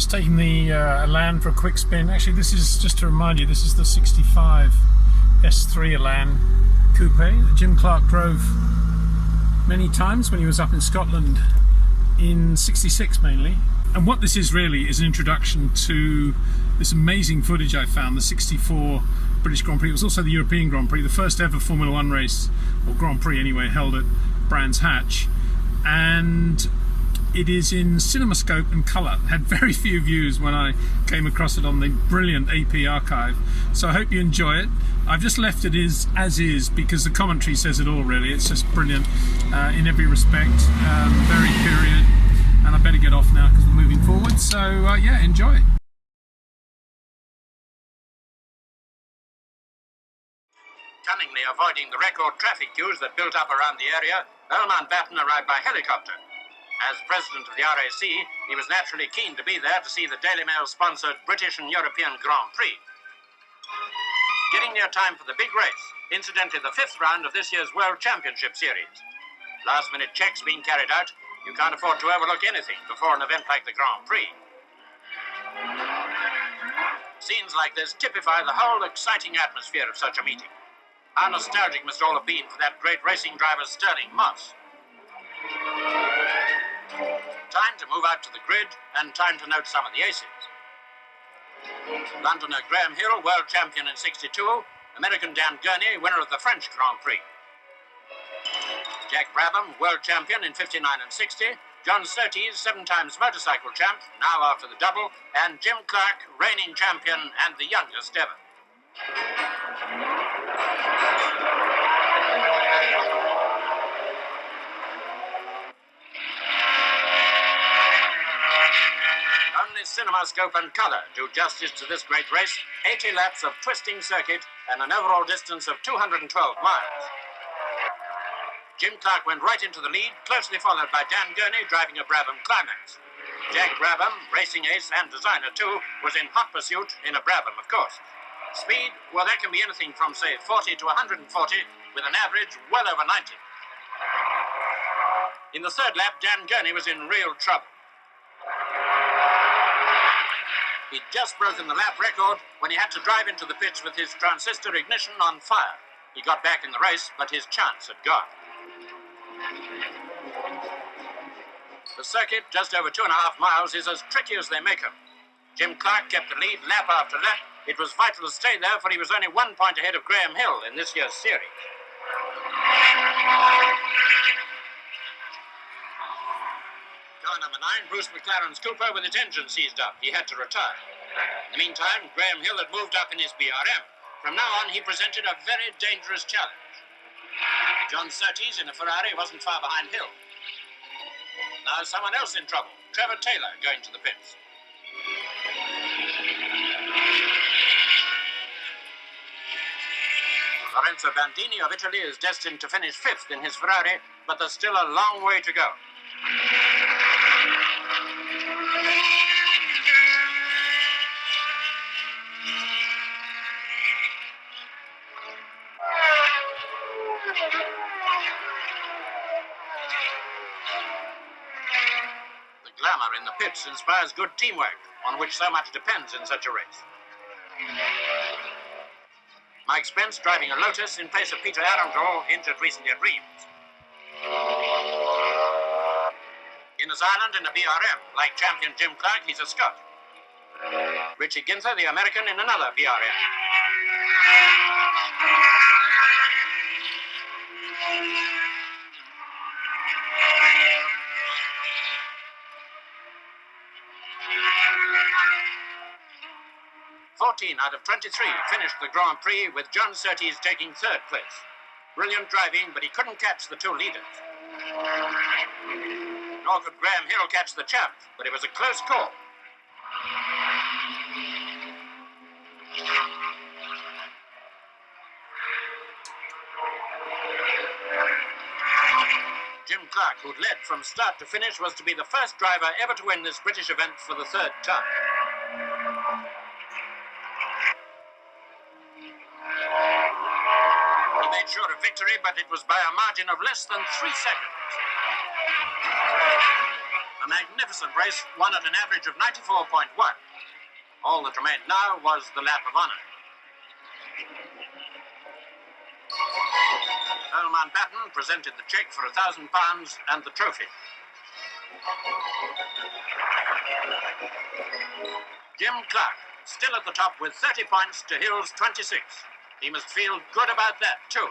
Just taking the Elan for a quick spin. Actually, this is, just to remind you, this is the 65 S3 Elan Coupe that Jim Clark drove many times when he was up in Scotland in '66 mainly. And what this is really is an introduction to this amazing footage I found, the '64 British Grand Prix. It was also the European Grand Prix, the first ever Formula One race, or Grand Prix anyway, held at Brands Hatch. And it is in Cinemascope and colour. Had very few views when I came across it on the brilliant AP archive. So I hope you enjoy it. I've just left it as is because the commentary says it all really. It's just brilliant in every respect, very period. And I better get off now because we're moving forward. So yeah, enjoy. Cunningly avoiding the record traffic queues that built up around the area, Earl Mountbatten arrived by helicopter. As president of the RAC, he was naturally keen to be there to see the Daily Mail-sponsored British and European Grand Prix. Getting near time for the big race, incidentally the 5th round of this year's World Championship Series. Last-minute checks being carried out. You can't afford to overlook anything before an event like the Grand Prix. Scenes like this typify the whole exciting atmosphere of such a meeting. How nostalgic must all have been for that great racing driver Stirling Moss. Time to move out to the grid and time to note some of the aces. Londoner Graham Hill, world champion in '62. American Dan Gurney, winner of the French Grand Prix. Jack Brabham, world champion in '59 and '60. John Surtees, 7 times motorcycle champ, now after the double. And Jim Clark, reigning champion and the youngest ever. Cinemascope and colour do justice to this great race. 80 laps of twisting circuit and an overall distance of 212 miles. Jim Clark went right into the lead, closely followed by Dan Gurney driving a Brabham Climax. Jack Brabham, racing ace and designer too, was in hot pursuit in a Brabham, of course. Speed, well, that can be anything from, say, 40 to 140, with an average well over 90. In the 3rd lap, Dan Gurney was in real trouble. He'd just broken the lap record when he had to drive into the pits with his transistor ignition on fire. He got back in the race, but his chance had gone. The circuit, just over 2.5 miles, is as tricky as they make them. Jim Clark kept the lead lap after lap. It was vital to stay there, for he was only 1 point ahead of Graham Hill in this year's series. Car number 9, Bruce McLaren's Cooper, with its engine seized up. He had to retire. In the meantime, Graham Hill had moved up in his BRM. From now on, he presented a very dangerous challenge. John Surtees in a Ferrari wasn't far behind Hill. Now someone else in trouble. Trevor Taylor going to the pits. Lorenzo Bandini of Italy is destined to finish 5th in his Ferrari, but there's still a long way to go. The glamour in the pits inspires good teamwork, on which so much depends in such a race. Mike Spence driving a Lotus in place of Peter Arundel, injured recently at Reims. Innes Ireland in a BRM. Like champion Jim Clark, he's a Scot. Richie Ginther, the American, in another BRM. Out of 23 finished the Grand Prix, with John Surtees taking 3rd place. Brilliant driving, but he couldn't catch the 2 leaders. Nor could Graham Hill catch the champ, but it was a close call. Jim Clark, who'd led from start to finish, was to be the first driver ever to win this British event for the 3rd time. Made sure of victory, but it was by a margin of less than 3 seconds. A magnificent race won at an average of 94.1. All that remained now was the lap of honour. Earl Mountbatten presented the cheque for £1,000 and the trophy. Jim Clark, still at the top with 30 points to Hill's 26. He must feel good about that too.